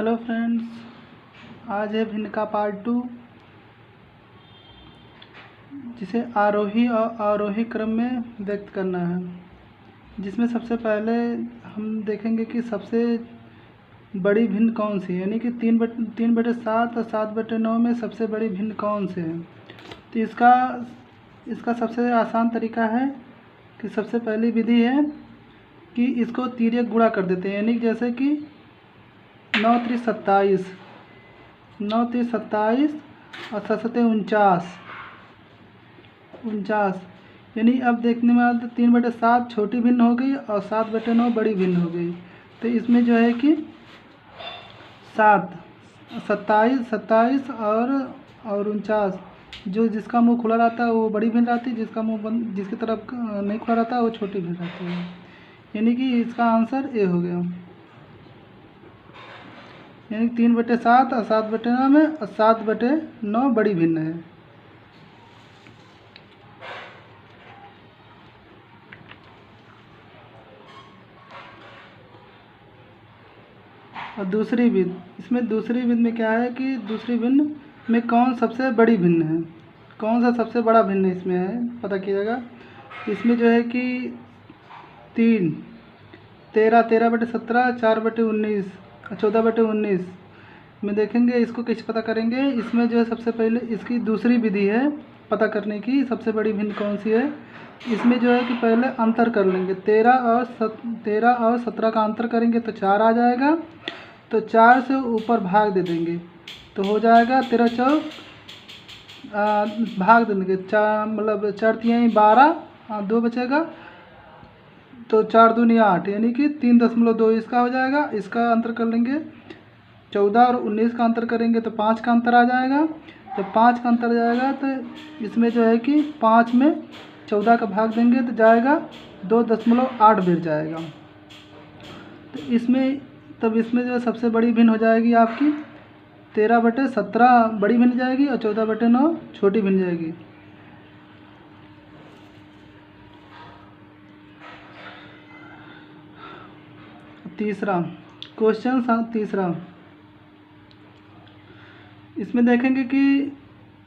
Hello friends, आज है भिन्न का पार्ट 2, जिसे आरोही और आरोही क्रम में व्यक्त करना है। जिसमें सबसे पहले हम देखेंगे कि सबसे बड़ी भिन्न कौन सी है, यानी कि 3/7 और 7/9 में सबसे बड़ी भिन्न कौन से है। तो इसका सबसे आसान तरीका है कि सबसे पहली विधि है कि इसको तिर्यक गुणा कर देते हैं, यानी जैसे कि 9 × 27, 9 × 27 और 7 × 49, यानी अब देखने में आता 3/7 छोटी भिन्न हो गई और 7/9 बड़ी भिन्न हो गई। तो इसमें जो है कि 27 और 49, जो जिसका मुंह खुला रहता है वो बड़ी भिन्न रहती है, जिसका मुंह बंद, जिसकी तरफ नहीं खुला रहता है वो छोटी भिन्न रहती है। यानी कि इसका आंसर ए हो गया। यानी 3/7 और 7/9 में, और 7/9 बड़ी भिन्न है। और दूसरी विधि, इसमें दूसरी विधि में क्या है कि दूसरी भिन्न में कौन सबसे बड़ी भिन्न है, कौन सा सबसे बड़ा भिन्न इसमें है पता कीजिएगा। इसमें जो है कि 13 13/17, 4/19, 14/19 में देखेंगे। इसको कैसे पता करेंगे, इसमें जो है सबसे पहले इसकी दूसरी विधि है पता करने की सबसे बड़ी भिन्न कौन सी है। इसमें जो है कि पहले अंतर कर लेंगे, 13 और 17 का अंतर करेंगे तो 4 आ जाएगा। तो 4 से ऊपर भाग दे देंगे तो हो जाएगा 13 चौक, भाग दे देंगे 4, मतलब 4 तिहाई 12, 2 बचेगा तो 4 दूनी 8, यानी कि 3.2 इसका हो जाएगा। इसका अंतर कर लेंगे, 14 और 19 का अंतर करेंगे तो 5 का अंतर आ जाएगा। जब 5 का अंतर जाएगा तो इसमें जो है कि 5 में 14 का भाग देंगे तो जाएगा 2.8 बिर जाएगा। तो इसमें जो है सबसे बड़ी भिन्न हो जाएगी आपकी 13/17 बड़ी भिन्न जाएगी और 14/9 छोटी भिन्न जाएगी। तीसरा क्वेश्चन, तीसरा इसमें देखेंगे कि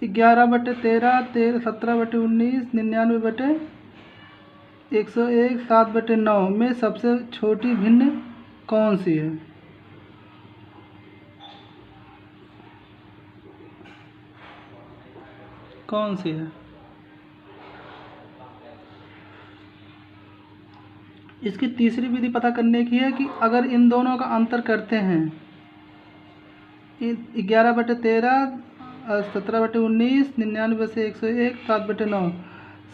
11/13, 17/19, 99/101, 7/9 में सबसे छोटी भिन्न कौन सी है। कौन सी है? इसकी तीसरी विधि पता करने की है कि अगर इन दोनों का अंतर करते हैं, 11/13, 17/19, 99/101, 7/9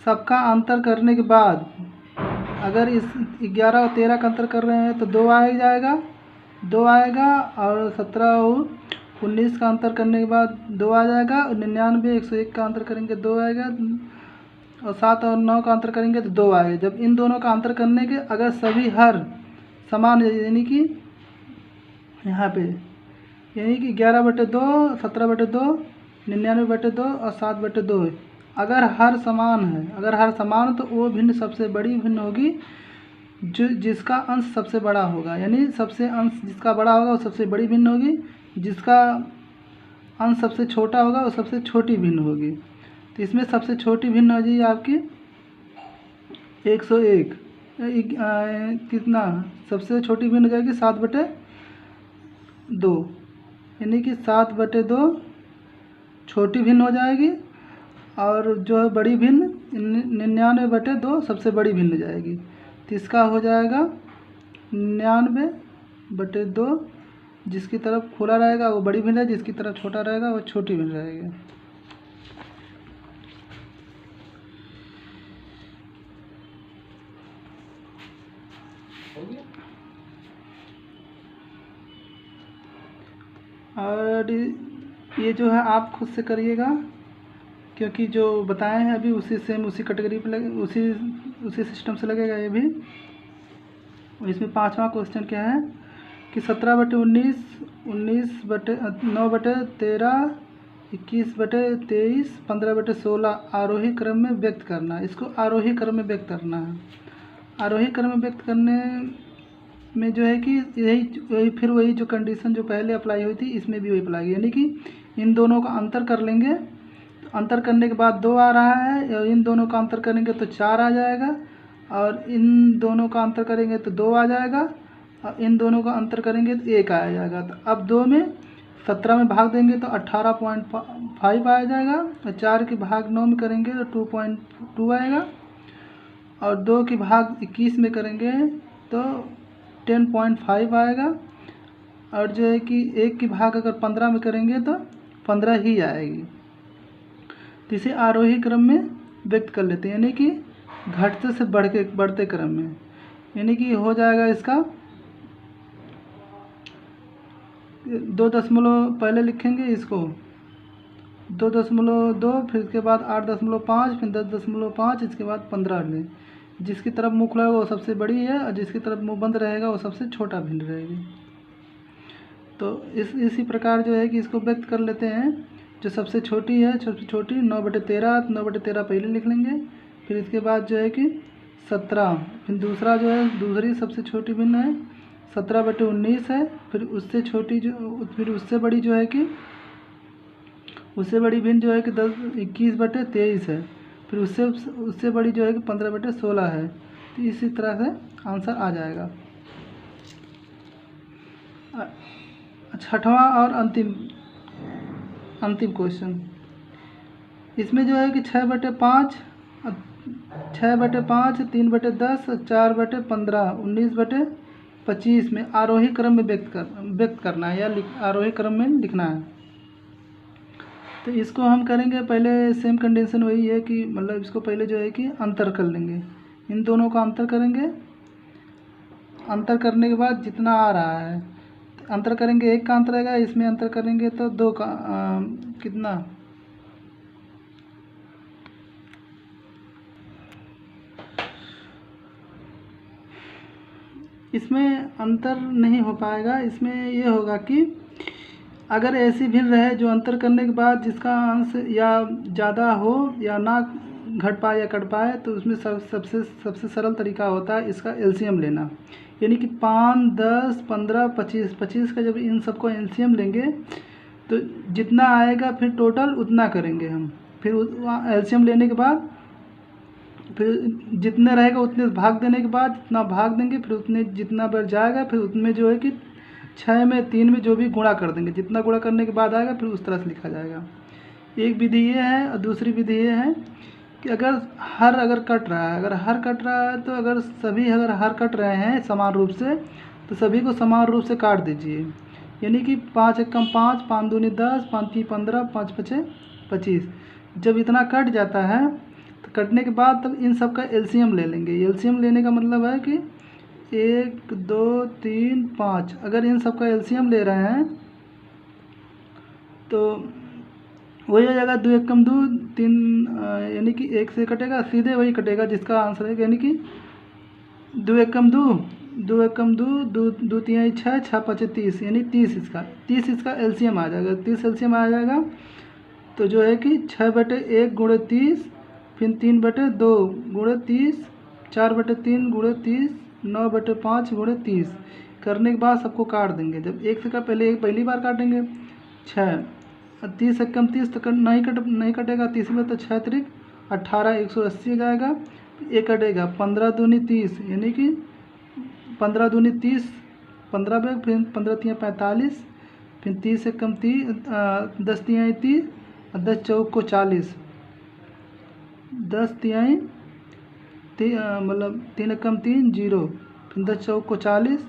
सबका अंतर करने के बाद अगर इस 11 और 13 का अंतर कर रहे हैं तो 2 आ जाएगा, 2 आएगा। और 17 और 19 का अंतर करने के बाद 2 आ जाएगा। और 99/101 का अंतर करेंगे 2 आएगा। और 7 और 9 का अंतर करेंगे तो 2 आएगा। जब इन दोनों का अंतर करने के अगर सभी हर समान, यानी कि यहाँ पे यानी कि 11/2, 17/2, 99/2 और 7/2 अगर हर समान है, अगर हर समान तो वो भिन्न सबसे बड़ी भिन्न होगी जो जिसका अंश सबसे बड़ा होगा। यानी सबसे अंश जिसका बड़ा होगा वो सबसे बड़ी भिन्न होगी, जिसका अंश सबसे छोटा होगा वो सबसे छोटी भिन्न होगी। तो इसमें सबसे छोटी भिन्न हो जाएगी आपकी 101। कितना सबसे छोटी भिन्न हो जाएगी 7/2, यानी कि 7/2 छोटी भिन्न हो जाएगी। और जो है बड़ी भिन्न 99/2 सबसे बड़ी भिन्न हो जाएगी। तो इसका हो जाएगा 99/2, जिसकी तरफ खुला रहेगा वो बड़ी भिन्न है, जिसकी तरफ छोटा रहेगा वो छोटी भिन्न रहेगी। और ये जो है आप खुद से करिएगा, क्योंकि जो बताए हैं अभी उसी सेम उसी कैटेगरी पे लगे, उसी सिस्टम से लगेगा ये भी। और इसमें 5वां क्वेश्चन क्या है कि 17/19, 9/13, 21/23, 15/16 आरोही क्रम में व्यक्त करना है। इसको आरोही क्रम में व्यक्त करना है। आरोही क्रम में व्यक्त करने इसमें जो है कि यही फिर वही जो कंडीशन जो पहले अप्लाई हुई थी इसमें भी वही अप्लाई, यानी कि इन दोनों का अंतर कर लेंगे। अंतर करने के बाद 2 आ रहा है, और इन दोनों का अंतर करेंगे तो 4 आ जाएगा, और इन दोनों का अंतर करेंगे तो 2 आ जाएगा, और इन दोनों का अंतर करेंगे तो 1 आ जाएगा। तो अब 2 में 17 में भाग देंगे तो 18.5 आ जाएगा, और 4 की भाग 9 में करेंगे तो 2.2 आएगा, और 2 की भाग 21 में करेंगे तो 10.5 आएगा, और जो है कि 1 की भाग अगर 15 में करेंगे तो 15 ही आएगी। तो इसे आरोही क्रम में व्यक्त कर लेते हैं, यानी कि घटते से बढ़ते क्रम में, यानी कि हो जाएगा इसका 2 दशमलव पहले लिखेंगे इसको 2.2, फिर इसके बाद 8.5, फिर 10.5, इसके बाद 15 लें। जिसकी तरफ मुँह खुला होगा वो सबसे बड़ी है, और जिसकी तरफ मुँह बंद रहेगा वो सबसे छोटा भिन्न रहेगी। तो इसी प्रकार जो है कि इसको व्यक्त कर लेते हैं। जो सबसे छोटी है, सबसे छोटी 9/13, 9/13 पहले लिख लेंगे, फिर इसके बाद जो है कि 17, फिर दूसरा जो है दूसरी सबसे छोटी भिन्न है 17/19 है, फिर उससे छोटी फिर उससे बड़ी जो है कि उससे बड़ी भिन्न जो है कि 21/23 है, फिर उससे बड़ी जो है कि 15/16 है। तो इसी तरह से आंसर आ जाएगा। छठवां और अंतिम क्वेश्चन, इसमें जो है कि 6/5, 6/5, 3/10, 4/15, 19/25 में आरोही क्रम में व्यक्त करना है, या आरोही क्रम में लिखना है। तो इसको हम करेंगे पहले सेम कंडीशन वही है कि मतलब इसको पहले जो है कि अंतर कर लेंगे, इन दोनों का अंतर करेंगे। अंतर करने के बाद जितना आ रहा है अंतर करेंगे, 1 का अंतर रहेगा, इसमें अंतर करेंगे तो 2 का कितना इसमें अंतर नहीं हो पाएगा। इसमें ये होगा कि अगर ऐसी भिन्न रहे जो अंतर करने के बाद जिसका अंश या ज़्यादा हो या ना घट पाए या कट पाए, तो उसमें सबसे सरल तरीका होता है इसका एलसीएम लेना, यानी कि 5, 10, 15, 25 का जब इन सबको एलसीएम लेंगे तो जितना आएगा फिर टोटल उतना करेंगे हम। फिर एलसीएम लेने के बाद फिर जितने रहेगा उतने भाग देने के बाद जितना भाग देंगे, फिर उतने जितना बढ़ जाएगा फिर उतने जो है कि 6 में 3 में जो भी गुणा कर देंगे, जितना गुणा करने के बाद आएगा फिर उस तरह से लिखा जाएगा। एक विधि ये है, और दूसरी विधि ये है कि अगर कट रहा है, तो अगर सभी हर कट रहे हैं समान रूप से, तो सभी को समान रूप से काट दीजिए, यानी कि 5 एकम 5, 5 दूनी 10, 5 तीन 15, 5 पचे 25। जब इतना कट जाता है तो कटने के बाद तब इन सब का एलसीएम ले लेंगे। एलसीएम लेने का मतलब है कि 1, 2, 3, 5, अगर इन सब का एलसीएम ले रहे हैं तो वही हो जाएगा 2 एकम 2, 3, यानी कि 1 से कटेगा, सीधे वही कटेगा जिसका आंसर है, यानी कि 2 एकम 2, 2 एकम 2, 2 3 6, 6 5 30, यानी 30 इसका एलसीएम आ जाएगा। 30 एलसीएम आ जाएगा तो जो है कि 6/1 गुणे 30, फिर 3/2 गुणे 30, 4/3 गुणे 30, 9/5 गुणे 30 करने के बाद सबको काट देंगे। जब 1 से का पहली बार काटेंगे 6, 30 एकम 30 तो नहीं कटेगा, 30 में तो 6 त्रिक 18, 180 आ जाएगा। एक कटेगा 15 दूनी 30, यानी कि 15 दूनी 30, 15 बैग, फिर 15 तियाँ 45, फिर 30 एकम 30, 10 तियाँ 30, 10 चौक को 40, 10 तियाँ मतलब 3 एकम 3 0, फिर 10 चौक को 40,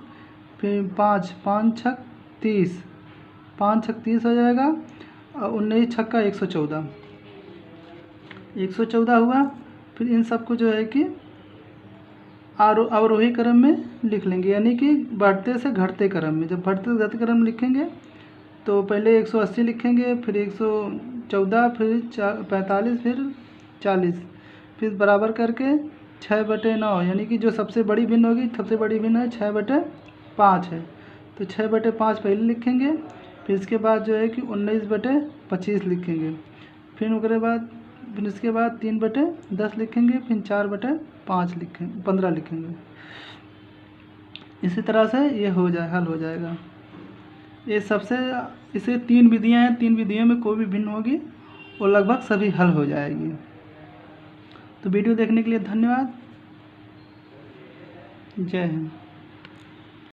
फिर 5 छक 30, 5 छक 30 हो जाएगा, और 19 छक्का 114 हुआ। फिर इन सबको जो है कि अवरोही क्रम में लिख लेंगे, यानी कि बढ़ते से घटते क्रम में। जब बढ़ते से घटते क्रम में लिखेंगे तो पहले 180 लिखेंगे, फिर 114, फिर 45, फिर 40, फिर बराबर करके 6/9, यानी कि जो सबसे बड़ी भिन्न होगी, सबसे बड़ी भिन्न है 6/5 है, तो 6/5 पहले लिखेंगे, फिर इसके बाद जो है कि 19/25 लिखेंगे, फिर इसके बाद 3/10 लिखेंगे, फिर 4/5 15 लिखेंगे। इसी तरह से ये हल हो जाएगा। ये इसे 3 विधियाँ हैं, 3 विधियों में कोई भी भिन्न होगी और लगभग सभी हल हो जाएगी। तो वीडियो देखने के लिए धन्यवाद। जय हिंद।